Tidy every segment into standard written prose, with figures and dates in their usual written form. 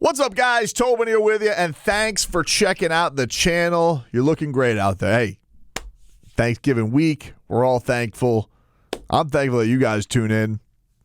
What's up, guys? Tobin here with you, and thanks for checking out the channel. You're looking great out there. Hey, Thanksgiving week. We're all thankful. I'm thankful that you guys tune in.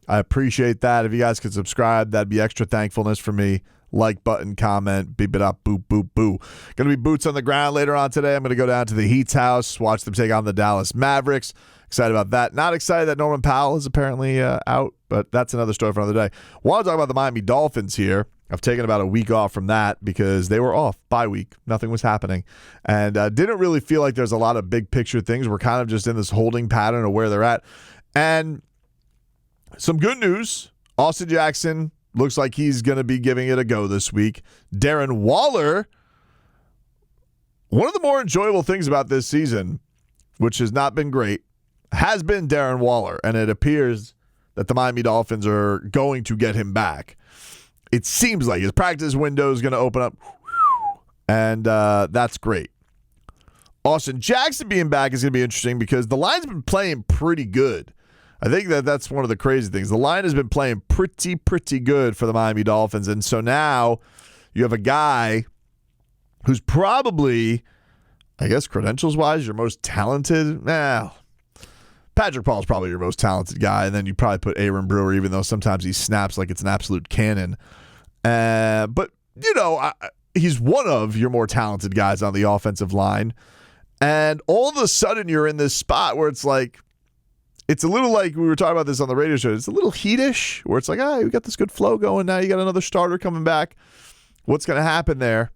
I appreciate that. If you guys could subscribe, that'd be extra thankfulness for me. Like button, comment, beep it up, boop, boop, boo. Going to be boots on the ground later on today. I'm going to go down to the Heat's house, watch them take on the Dallas Mavericks. Excited about that. Not excited that Norman Powell is apparently out, but that's another story for another day. Want to talk about the Miami Dolphins here. I've taken about a week off from that because they were off bye week. Nothing was happening. And didn't really feel like there's a lot of big picture things. We're kind of just in this holding pattern of where they're at. And some good news. Austin Jackson looks like he's going to be giving it a go this week. Darren Waller, one of the more enjoyable things about this season, which has not been great, has been Darren Waller. And it appears that the Miami Dolphins are going to get him back. It seems like his practice window is going to open up, and that's great. Austin Jackson being back is going to be interesting because the line's been playing pretty good. I think that's one of the crazy things. The line has been playing pretty good for the Miami Dolphins, and so now you have a guy who's probably, I guess credentials-wise, your most talented. Patrick Paul's probably your most talented guy, and then you probably put Aaron Brewer, even though sometimes he snaps like it's an absolute cannon. But, he's one of your more talented guys on the offensive line. And all of a sudden you're in this spot where it's like, it's a little like we were talking about this on the radio show. It's a little heatish where it's like, we got this good flow going. Now you got another starter coming back. What's going to happen there?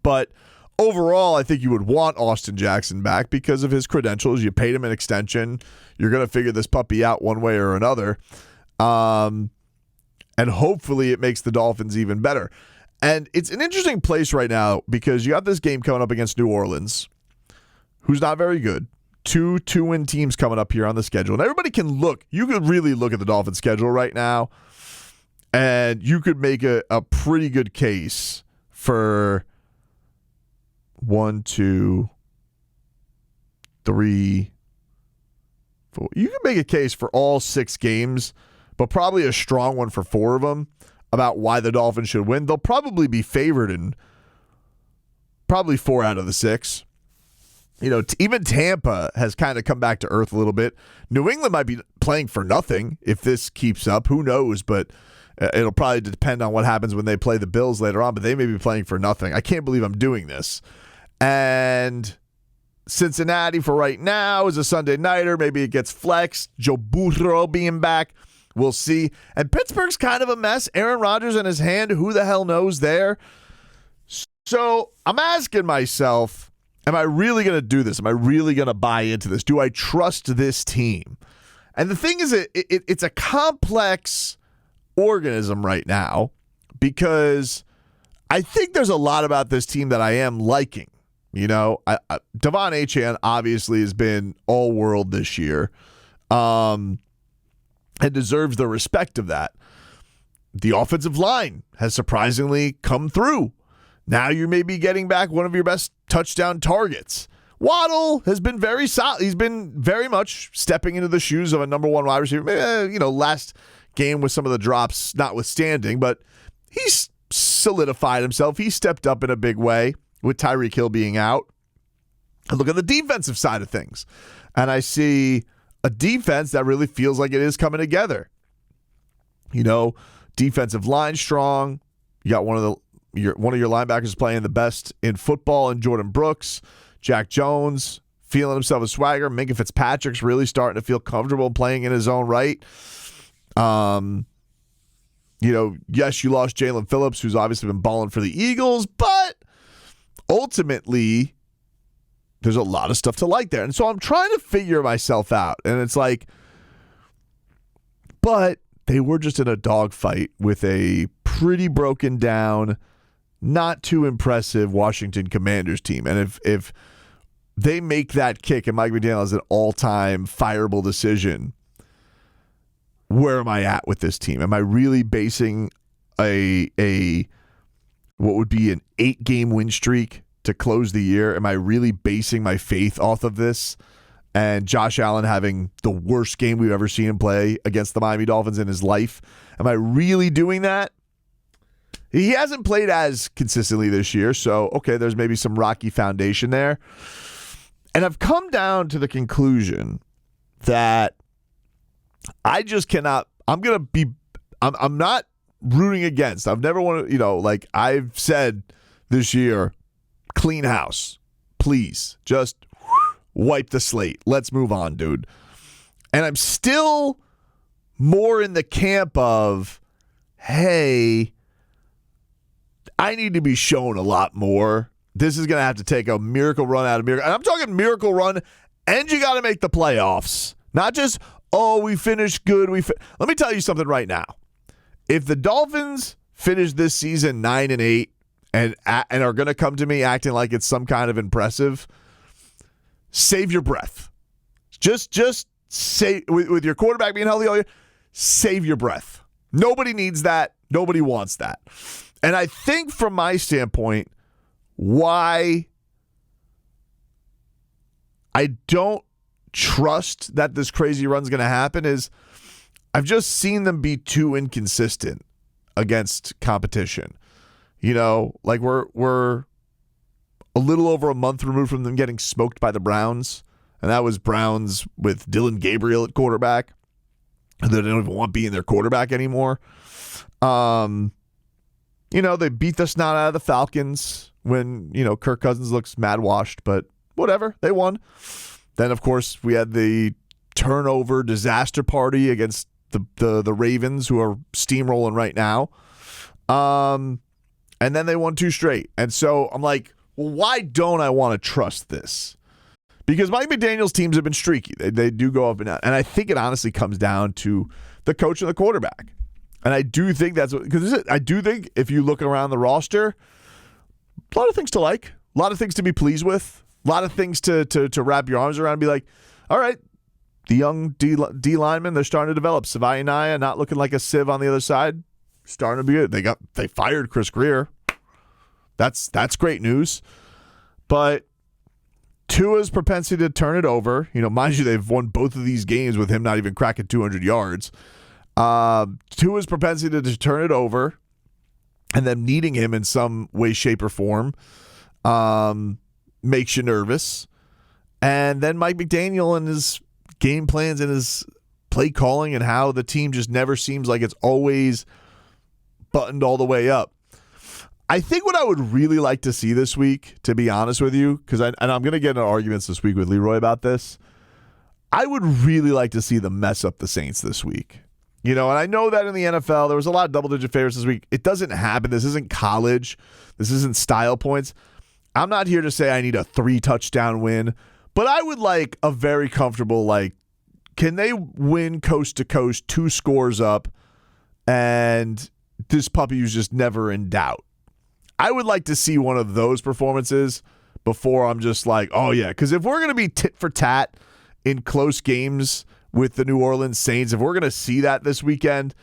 But overall, I think you would want Austin Jackson back because of his credentials. You paid him an extension. You're going to figure this puppy out one way or another. And hopefully it makes the Dolphins even better. And it's an interesting place right now because you got this game coming up against New Orleans, who's not very good. Two-win teams coming up here on the schedule. And everybody can look. You could really look at the Dolphins schedule right now, and you could make a pretty good case for 1, 2, 3, 4. You can make a case for all 6 games, but probably a strong one for 4 of them about why the Dolphins should win. They'll probably be favored in probably 4 out of the 6. Even Tampa has kind of come back to earth a little bit. New England might be playing for nothing if this keeps up. Who knows? But it'll probably depend on what happens when they play the Bills later on. But they may be playing for nothing. I can't believe I'm doing this. And Cincinnati for right now is a Sunday nighter. Maybe it gets flexed. Joe Burrow being back. We'll see. And Pittsburgh's kind of a mess. Aaron Rodgers in his hand. Who the hell knows there? So I'm asking myself, am I really going to do this? Am I really going to buy into this? Do I trust this team? And the thing is, it's a complex organism right now because I think there's a lot about this team that I am liking. Devon Achane obviously has been all-world this year and deserves the respect of that. The offensive line has surprisingly come through. Now you may be getting back one of your best touchdown targets. Waddle has been very solid. He's been very much stepping into the shoes of a number 1 wide receiver. Last game with some of the drops notwithstanding, but he's solidified himself. He stepped up in a big way with Tyreek Hill being out. I look at the defensive side of things, and I see a defense that really feels like it is coming together. Defensive line strong. You got one of your linebackers playing the best in football in Jordan Brooks. Jack Jones feeling himself a swagger. Minka Fitzpatrick's really starting to feel comfortable playing in his own right. Yes, you lost Jalen Phillips, who's obviously been balling for the Eagles, but ultimately there's a lot of stuff to like there. And so I'm trying to figure myself out. And it's like, but they were just in a dogfight with a pretty broken down, not too impressive Washington Commanders team. And if they make that kick and Mike McDaniel has an all-time fireable decision, where am I at with this team? Am I really basing a what would be an 8-game win streak to close the year? Am I really basing my faith off of this? And Josh Allen having the worst game we've ever seen him play against the Miami Dolphins in his life. Am I really doing that? He hasn't played as consistently this year, so okay, there's maybe some rocky foundation there. And I've come down to the conclusion that I just cannot. I'm not rooting against. I've never wanted, like I've said this year, clean house, please, just wipe the slate. Let's move on, dude. And I'm still more in the camp of, hey, I need to be shown a lot more. This is going to have to take a miracle run out of miracle. And I'm talking miracle run, and you got to make the playoffs. Not just, oh, we finished good. Let me tell you something right now. If the Dolphins finish this season 9-8 and are going to come to me acting like it's some kind of impressive, save your breath. Just say, with your quarterback being healthy all year, save your breath. Nobody needs that. Nobody wants that. And I think from my standpoint, why I don't trust that this crazy run's going to happen is I've just seen them be too inconsistent against competition. Like we're a little over a month removed from them getting smoked by the Browns, and that was Browns with Dylan Gabriel at quarterback. They don't even want being their quarterback anymore. They beat the snot out of the Falcons when, Kirk Cousins looks mad washed, but whatever, they won. Then, of course, we had the turnover disaster party against the Ravens, who are steamrolling right now. And then they won 2 straight. And so I'm like, well, why don't I want to trust this? Because Mike McDaniel's teams have been streaky. They do go up and down. And I think it honestly comes down to the coach and the quarterback. And I do think because I do think if you look around the roster, a lot of things to like, a lot of things to be pleased with, a lot of things to wrap your arms around and be like, all right, the young D linemen, they're starting to develop. Savai Naya not looking like a sieve on the other side, starting to be good. They fired Chris Greer. That's great news. But Tua's propensity to turn it over, mind you, they've won both of these games with him not even cracking 200 yards. Tua's propensity to turn it over and then needing him in some way, shape, or form makes you nervous. And then Mike McDaniel and his game plans and his play calling and how the team just never seems like it's always buttoned all the way up. I think what I would really like to see this week, to be honest with you, because I'm going to get into arguments this week with Leroy about this, I would really like to see them mess up the Saints this week. And I know that in the NFL, there was a lot of double-digit favorites this week. It doesn't happen. This isn't college. This isn't style points. I'm not here to say I need a 3-touchdown win, but I would like a very comfortable, can they win coast to coast, 2 scores up, and this puppy was just never in doubt. I would like to see one of those performances before I'm just like, oh, yeah. Because if we're going to be tit for tat in close games with the New Orleans Saints, if we're going to see that this weekend,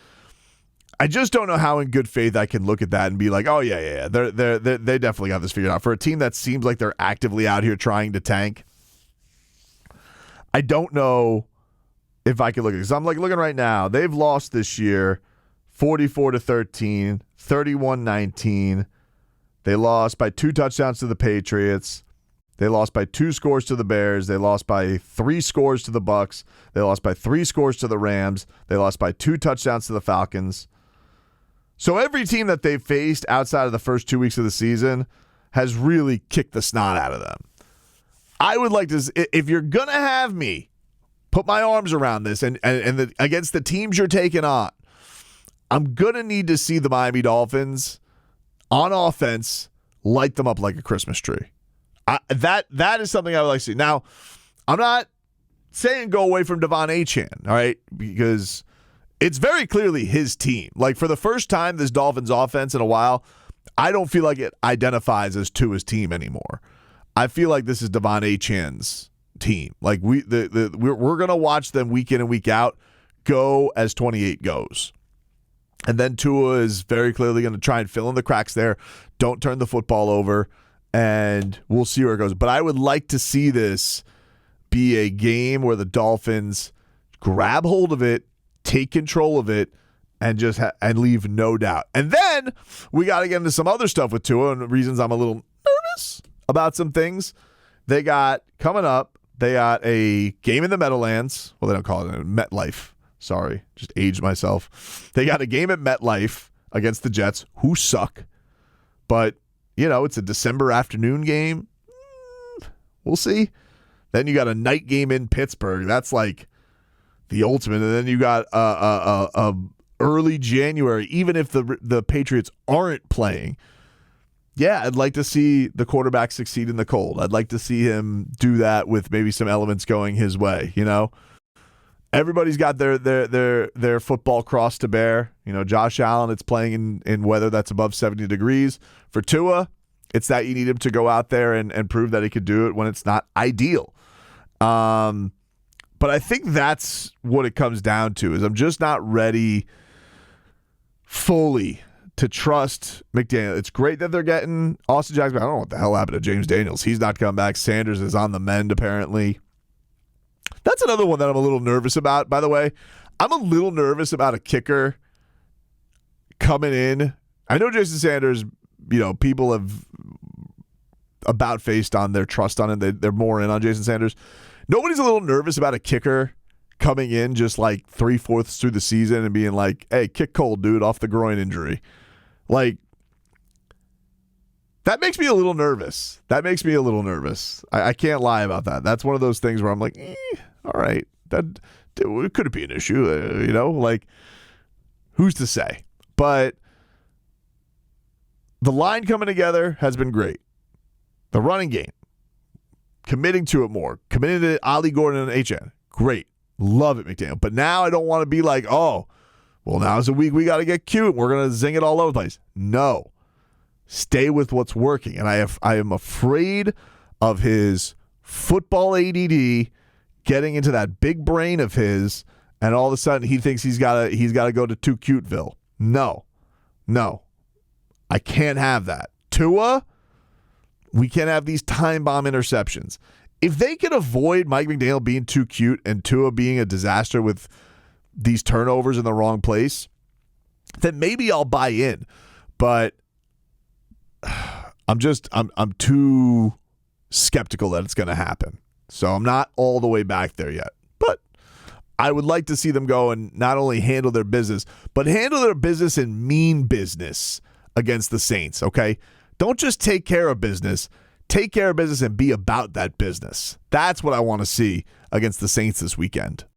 I just don't know how in good faith I can look at that and be like, oh, yeah. They definitely got this figured out. For a team that seems like they're actively out here trying to tank, I don't know if I can look at it. Because I'm looking right now. They've lost this year 44-13, 31-19. They lost by 2 touchdowns to the Patriots. They lost by 2 scores to the Bears. They lost by 3 scores to the Bucks. They lost by 3 scores to the Rams. They lost by 2 touchdowns to the Falcons. So every team that they've faced outside of the first 2 weeks of the season has really kicked the snot out of them. I would like to, if you're going to have me put my arms around this and against the teams you're taking on, I'm going to need to see the Miami Dolphins on offense light them up like a Christmas tree. That is something I would like to see. Now, I'm not saying go away from Devon Achane, all right, because it's very clearly his team. For the first time, this Dolphins offense in a while, I don't feel like it identifies as Tua's team anymore. I feel like this is Devon Achane's team. We're going to watch them week in and week out go as 28 goes. And then Tua is very clearly going to try and fill in the cracks there. Don't turn the football over, and we'll see where it goes. But I would like to see this be a game where the Dolphins grab hold of it, take control of it, and just and leave no doubt. And then we got to get into some other stuff with Tua and reasons I'm a little nervous about some things. They got coming up. They got a game in the Meadowlands. Well, they don't call it MetLife. Sorry, just aged myself. They got a game at MetLife against the Jets, who suck. But, it's a December afternoon game. We'll see. Then you got a night game in Pittsburgh. That's like the ultimate. And then you got a early January, even if the Patriots aren't playing. Yeah, I'd like to see the quarterback succeed in the cold. I'd like to see him do that with maybe some elements going his way, Everybody's got their football cross to bear. Josh Allen, it's playing in weather that's above 70 degrees. For Tua, it's that you need him to go out there and prove that he could do it when it's not ideal. But I think that's what it comes down to, is I'm just not ready fully to trust McDaniel. It's great that they're getting Austin Jackson. I don't know what the hell happened to James Daniels. He's not coming back. Sanders is on the mend, apparently. That's another one that I'm a little nervous about, by the way. I'm a little nervous about a kicker coming in. I know Jason Sanders, people have about faced on their trust on him. They're more in on Jason Sanders. Nobody's a little nervous about a kicker coming in just like 3/4 through the season and being like, hey, kick cold, dude, off the groin injury. Like, that makes me a little nervous. I can't lie about that. That's one of those things where I'm like, all right, that could be an issue, like, who's to say? But the line coming together has been great. The running game, committing to it more, committing to Ali Gordon and HN, great. Love it, McDaniel. But now I don't want to be like, oh, well, now's the week we got to get cute. We're going to zing it all over the place. No. Stay with what's working. And I am afraid of his football ADD getting into that big brain of his, and all of a sudden he thinks he's got to go to Too Cuteville. No. I can't have that. Tua, we can't have these time bomb interceptions. If they can avoid Mike McDaniel being too cute and Tua being a disaster with these turnovers in the wrong place, then maybe I'll buy in. But I'm too skeptical that it's going to happen. So I'm not all the way back there yet. But I would like to see them go and not only handle their business, but handle their business and mean business against the Saints, okay? Don't just take care of business. Take care of business and be about that business. That's what I want to see against the Saints this weekend.